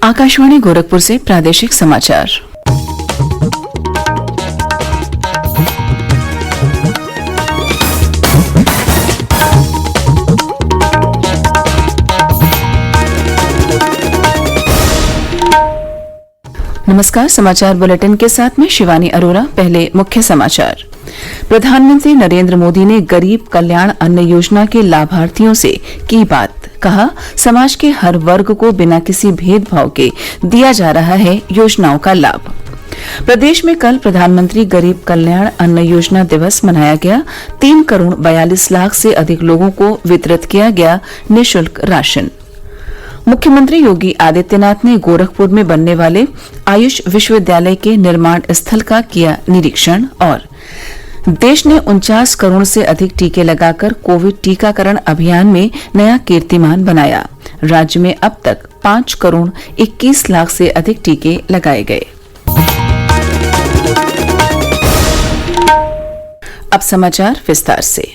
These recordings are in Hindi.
आकाशवाणी गोरखपुर से प्रादेशिक समाचार। नमस्कार, समाचार बुलेटिन के साथ में शिवानी अरोरा। पहले मुख्य समाचार। प्रधानमंत्री नरेंद्र मोदी ने गरीब कल्याण अन्न योजना के लाभार्थियों से की बात। कहा, समाज के हर वर्ग को बिना किसी भेदभाव के दिया जा रहा है योजनाओं का लाभ। प्रदेश में कल प्रधानमंत्री गरीब कल्याण अन्न योजना दिवस मनाया गया। 3 करोड़ 42 लाख से अधिक लोगों को वितरित किया गया निःशुल्क राशन। मुख्यमंत्री योगी आदित्यनाथ ने गोरखपुर में बनने वाले आयुष विश्वविद्यालय के निर्माण स्थल का किया निरीक्षण। और देश ने 49 करोड़ से अधिक टीके लगाकर कोविड टीकाकरण अभियान में नया कीर्तिमान बनाया। राज्य में अब तक 5 करोड़ 21 लाख से अधिक टीके लगाए गए। अब समाचार विस्तार से।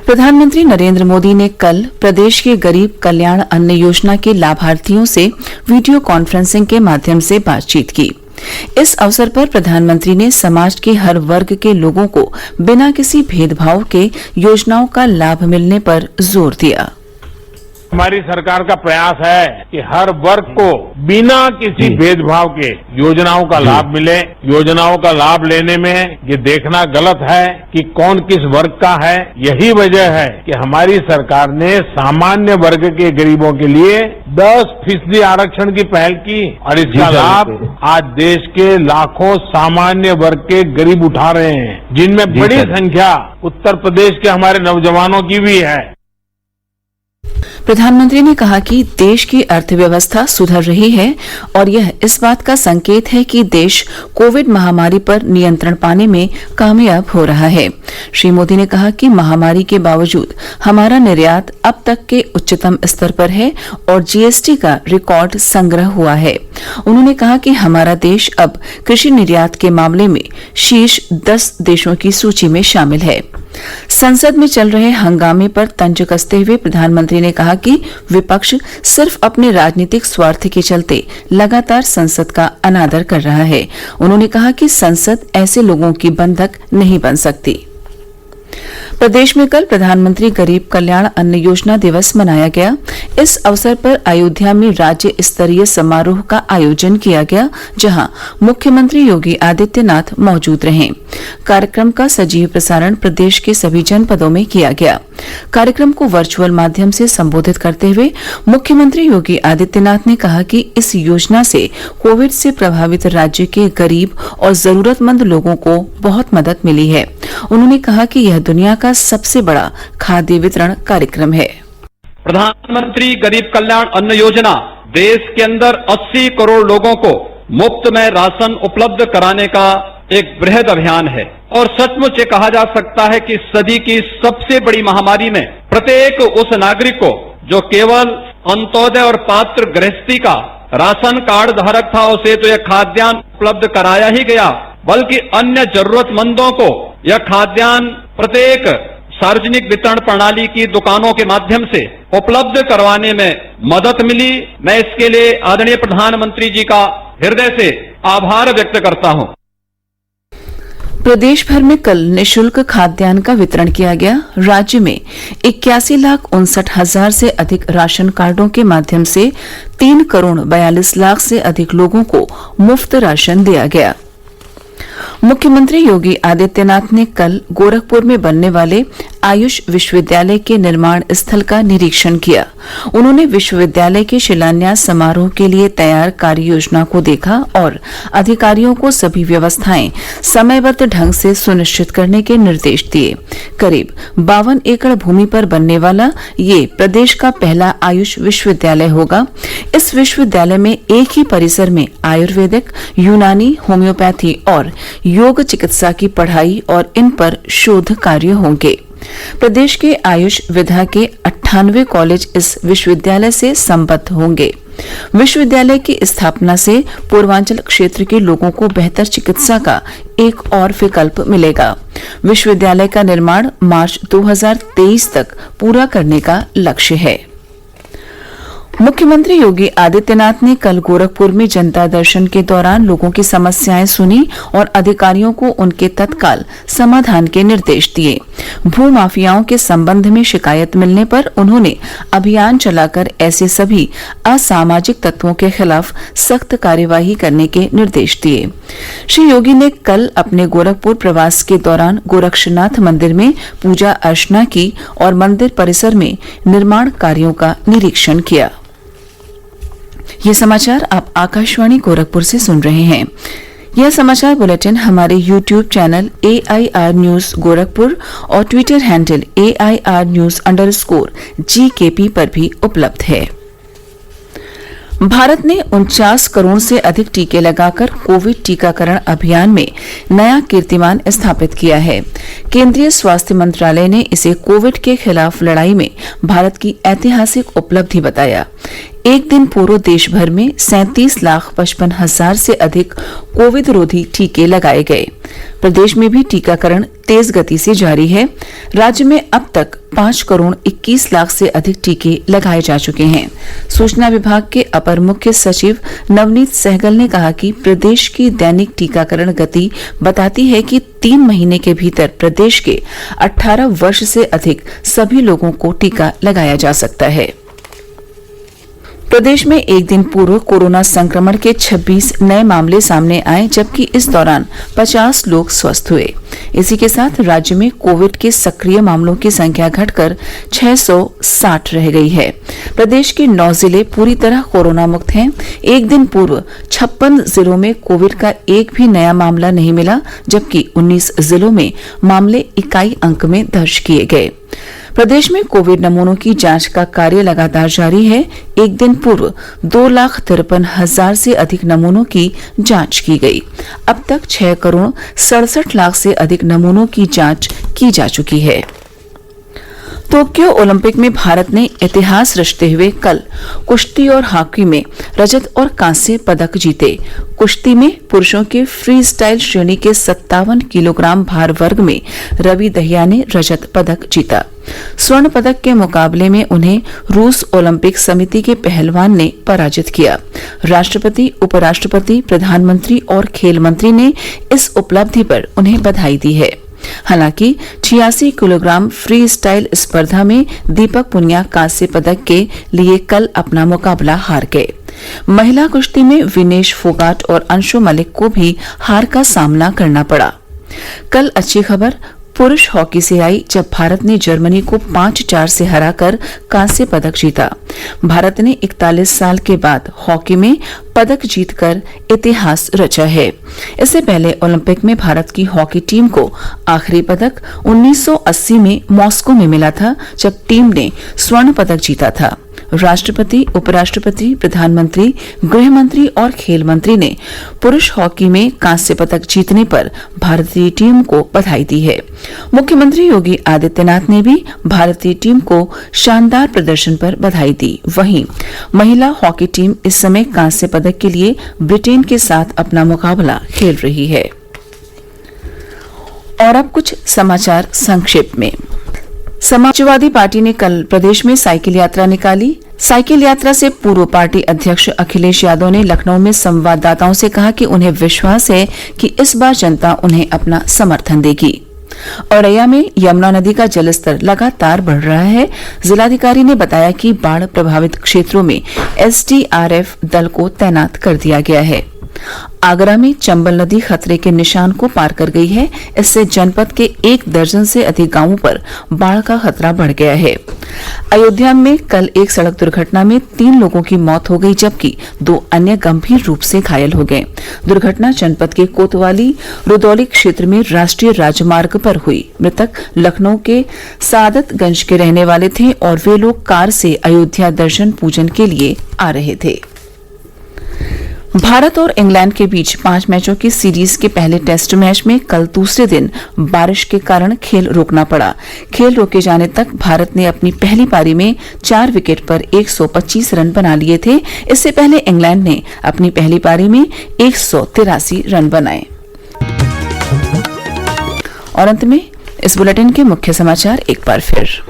प्रधानमंत्री नरेंद्र मोदी ने कल प्रदेश के गरीब कल्याण अन्न योजना के लाभार्थियों से वीडियो कॉन्फ्रेंसिंग के माध्यम से बातचीत की। इस अवसर पर प्रधानमंत्री ने समाज के हर वर्ग के लोगों को बिना किसी भेदभाव के योजनाओं का लाभ मिलने पर जोर दिया। हमारी सरकार का प्रयास है कि हर वर्ग को बिना किसी भेदभाव के योजनाओं का लाभ मिले। योजनाओं का लाभ लेने में ये देखना गलत है कि कौन किस वर्ग का है। यही वजह है कि हमारी सरकार ने सामान्य वर्ग के गरीबों के लिए 10% आरक्षण की पहल की और इसका लाभ आज देश के लाखों सामान्य वर्ग के गरीब उठा रहे हैं, जिनमें बड़ी संख्या उत्तर प्रदेश के हमारे नौजवानों की भी है। प्रधानमंत्री ने कहा कि देश की अर्थव्यवस्था सुधर रही है और यह इस बात का संकेत है कि देश कोविड महामारी पर नियंत्रण पाने में कामयाब हो रहा है। श्री मोदी ने कहा कि महामारी के बावजूद हमारा निर्यात अब तक के उच्चतम स्तर पर है और जीएसटी का रिकॉर्ड संग्रह हुआ है। उन्होंने कहा कि हमारा देश अब कृषि निर्यात के मामले में शीर्ष 10 देशों की सूची में शामिल है। संसद में चल रहे हंगामे पर तंज कसते हुए प्रधानमंत्री ने कहा कि विपक्ष सिर्फ अपने राजनीतिक स्वार्थ के चलते लगातार संसद का अनादर कर रहा है। उन्होंने कहा कि संसद ऐसे लोगों की बंधक नहीं बन सकती। प्रदेश में कल प्रधानमंत्री गरीब कल्याण अन्न योजना दिवस मनाया गया। इस अवसर पर अयोध्या में राज्य स्तरीय समारोह का आयोजन किया गया, जहां मुख्यमंत्री योगी आदित्यनाथ मौजूद रहे। कार्यक्रम का सजीव प्रसारण प्रदेश के सभी जनपदों में किया गया। कार्यक्रम को वर्चुअल माध्यम से संबोधित करते हुए मुख्यमंत्री योगी आदित्यनाथ ने कहा कि इस योजना से कोविड से प्रभावित राज्य के गरीब और जरूरतमंद लोगों को बहुत मदद मिली है। उन्होंने कहा कि यह दुनिया का सबसे बड़ा खाद्य वितरण कार्यक्रम है। प्रधानमंत्री गरीब कल्याण अन्न योजना देश के अंदर 80 करोड़ लोगों को मुफ्त में राशन उपलब्ध कराने का एक बृहद अभियान है और सचमुच ये कहा जा सकता है कि सदी की सबसे बड़ी महामारी में प्रत्येक उस नागरिक को जो केवल अंत्योदय और पात्र गृहस्थी का राशन कार्ड धारक था, उसे तो यह खाद्यान्न उपलब्ध कराया ही गया, बल्कि अन्य जरूरतमंदों को यह खाद्यान्न प्रत्येक सार्वजनिक वितरण प्रणाली की दुकानों के माध्यम से उपलब्ध करवाने में मदद मिली। मैं इसके लिए आदरणीय प्रधानमंत्री जी का हृदय से आभार व्यक्त करता हूं। प्रदेश भर में कल निःशुल्क खाद्यान्न का वितरण किया गया। राज्य में 81,59,000 से अधिक राशन कार्डों के माध्यम से 3 करोड़ 42 लाख से अधिक लोगों को मुफ्त राशन दिया गया। मुख्यमंत्री योगी आदित्यनाथ ने कल गोरखपुर में बनने वाले आयुष विश्वविद्यालय के निर्माण स्थल का निरीक्षण किया। उन्होंने विश्वविद्यालय के शिलान्यास समारोह के लिए तैयार कार्य योजना को देखा और अधिकारियों को सभी व्यवस्थाएं समयबद्ध ढंग से सुनिश्चित करने के निर्देश दिए। करीब 52 एकड़ भूमि पर बनने वाला ये प्रदेश का पहला आयुष विश्वविद्यालय होगा। इस विश्वविद्यालय में एक ही परिसर में आयुर्वेदिक, यूनानी, होम्योपैथी और योग चिकित्सा की पढ़ाई और इन पर शोध कार्य होंगे। प्रदेश के आयुष विधा के 98 कॉलेज इस विश्वविद्यालय से संबद्ध होंगे। विश्वविद्यालय की स्थापना से पूर्वांचल क्षेत्र के लोगों को बेहतर चिकित्सा का एक और विकल्प मिलेगा। विश्वविद्यालय का निर्माण मार्च 2023 तक पूरा करने का लक्ष्य है। मुख्यमंत्री योगी आदित्यनाथ ने कल गोरखपुर में जनता दर्शन के दौरान लोगों की समस्याएं सुनी और अधिकारियों को उनके तत्काल समाधान के निर्देश दिए। भू माफियाओं के संबंध में शिकायत मिलने पर उन्होंने अभियान चलाकर ऐसे सभी असामाजिक तत्वों के खिलाफ सख्त कार्यवाही करने के निर्देश दिए। श्री योगी ने कल अपने गोरखपुर प्रवास के दौरान गोरक्षनाथ मंदिर में पूजा अर्चना की और मंदिर परिसर में निर्माण कार्यों का निरीक्षण किया। ये समाचार आप आकाशवाणी गोरखपुर से सुन रहे हैं। यह समाचार बुलेटिन हमारे YouTube channel AIR news Gorakhpur और ट्विटर हैंडल AIR न्यूज_GKP पर भी उपलब्ध है। भारत ने 49 करोड़ से अधिक टीके लगाकर कोविड टीकाकरण अभियान में नया कीर्तिमान स्थापित किया है। केंद्रीय स्वास्थ्य मंत्रालय ने इसे कोविड के खिलाफ लड़ाई में भारत की ऐतिहासिक उपलब्धि बताया। एक दिन पूर्व देश भर में 37,55,000 से अधिक कोविड रोधी टीके लगाए गए। प्रदेश में भी टीकाकरण तेज गति से जारी है। राज्य में अब तक 5 करोड़ 21 लाख से अधिक टीके लगाए जा चुके हैं। सूचना विभाग के अपर मुख्य सचिव नवनीत सहगल ने कहा कि प्रदेश की दैनिक टीकाकरण गति बताती है कि 3 महीने के भीतर प्रदेश के 18 वर्ष से अधिक सभी लोगों को टीका लगाया जा सकता है। प्रदेश में एक दिन पूर्व कोरोना संक्रमण के 26 नए मामले सामने आए, जबकि इस दौरान 50 लोग स्वस्थ हुए। इसी के साथ राज्य में कोविड के सक्रिय मामलों की संख्या घटकर 660 रह गई है। प्रदेश के 9 जिले पूरी तरह कोरोना मुक्त हैं। एक दिन पूर्व 56 जिलों में कोविड का एक भी नया मामला नहीं मिला, जबकि 19 जिलों में मामले इकाई अंक में दर्ज किए गए। प्रदेश में कोविड नमूनों की जांच का कार्य लगातार जारी है। एक दिन पूर्व 2,53,000 से अधिक नमूनों की जांच की गई। अब तक 6 करोड़ 67 लाख से अधिक नमूनों की जांच की जा चुकी है। टोक्यो ओलंपिक में भारत ने इतिहास रचते हुए कल कुश्ती और हॉकी में रजत और कांस्य पदक जीते। कुश्ती में पुरुषों के फ्री स्टाइल श्रेणी के 57 किलोग्राम भार वर्ग में रवि दहिया ने रजत पदक जीता। स्वर्ण पदक के मुकाबले में उन्हें रूस ओलंपिक समिति के पहलवान ने पराजित किया। राष्ट्रपति, उपराष्ट्रपति, प्रधानमंत्री और खेल मंत्री ने इस उपलब्धि पर उन्हें बधाई दी है। हालांकि 86 किलोग्राम फ्री स्टाइल स्पर्धा में दीपक पुनिया कांस्य पदक के लिए कल अपना मुकाबला हार गए। महिला कुश्ती में विनेश फोगाट और अंशु मलिक को भी हार का सामना करना पड़ा। कल अच्छी खबर पुरुष हॉकी से आई, जब भारत ने जर्मनी को 5-4 से हराकर कांस्य पदक जीता। भारत ने 41 साल के बाद हॉकी में पदक जीतकर इतिहास रचा है। इससे पहले ओलंपिक में भारत की हॉकी टीम को आखिरी पदक 1980 में मॉस्को में मिला था, जब टीम ने स्वर्ण पदक जीता था। राष्ट्रपति, उपराष्ट्रपति, प्रधानमंत्री, गृह मंत्री और खेल मंत्री ने पुरुष हॉकी में कांस्य पदक जीतने पर भारतीय टीम को बधाई दी है। मुख्यमंत्री योगी आदित्यनाथ ने भी भारतीय टीम को शानदार प्रदर्शन पर बधाई दी। वहीं महिला हॉकी टीम इस समय कांस्य पदक के लिए ब्रिटेन के साथ अपना मुकाबला खेल रही है। और अब कुछ समाचार संक्षेप में। समाजवादी पार्टी ने कल प्रदेश में साइकिल यात्रा निकाली। साइकिल यात्रा से पूर्व पार्टी अध्यक्ष अखिलेश यादव ने लखनऊ में संवाददाताओं से कहा कि उन्हें विश्वास है कि इस बार जनता उन्हें अपना समर्थन देगी। औरैया में यमुना नदी का जलस्तर लगातार बढ़ रहा है। जिलाधिकारी ने बताया कि बाढ़ प्रभावित क्षेत्रों में SDRF दल को तैनात कर दिया गया है। आगरा में चंबल नदी खतरे के निशान को पार कर गई है। इससे जनपद के 1 दर्जन से अधिक गांवों पर बाढ़ का खतरा बढ़ गया है। अयोध्या में कल एक सड़क दुर्घटना में 3 लोगों की मौत हो गई, जबकि 2 अन्य गंभीर रूप से घायल हो गए। दुर्घटना जनपद के कोतवाली रुदौली क्षेत्र में राष्ट्रीय राजमार्ग पर हुई। मृतक लखनऊ के सादतगंज के रहने वाले थे और वे लोग कार से अयोध्या दर्शन पूजन के लिए आ रहे थे। भारत और इंग्लैंड के बीच 5 मैचों की सीरीज के पहले टेस्ट मैच में कल दूसरे दिन बारिश के कारण खेल रोकना पड़ा। खेल रोके जाने तक भारत ने अपनी पहली पारी में 4 विकेट पर 125 रन बना लिए थे। इससे पहले इंग्लैंड ने अपनी पहली पारी में 183 रन बनाए। और अंत में इस बुलेटिन के मुख्य समाचार एक बार फिर।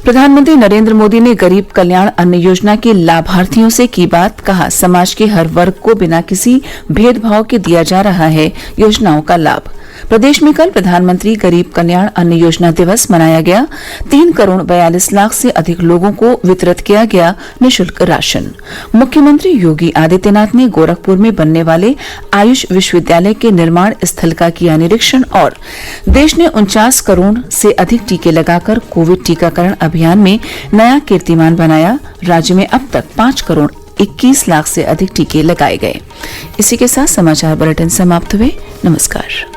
प्रधानमंत्री नरेंद्र मोदी ने गरीब कल्याण अन्न योजना के लाभार्थियों से की बात, कहा समाज के हर वर्ग को बिना किसी भेदभाव के दिया जा रहा है योजनाओं का लाभ। प्रदेश में कल प्रधानमंत्री गरीब कल्याण अन्न योजना दिवस मनाया गया। 3,42,00,000 से अधिक लोगों को वितरित किया गया निःशुल्क राशन। मुख्यमंत्री योगी आदित्यनाथ ने गोरखपुर में बनने वाले आयुष विश्वविद्यालय के निर्माण स्थल का किया निरीक्षण और देश ने 49 करोड़ से अधिक टीके लगाकर कोविड टीकाकरण अभियान में नया कीर्तिमान बनाया। राज्य में अब तक 5 करोड़ 21 लाख से अधिक टीके लगाए गए। इसी के साथ समाचार बुलेटिन समाप्त हुए। नमस्कार।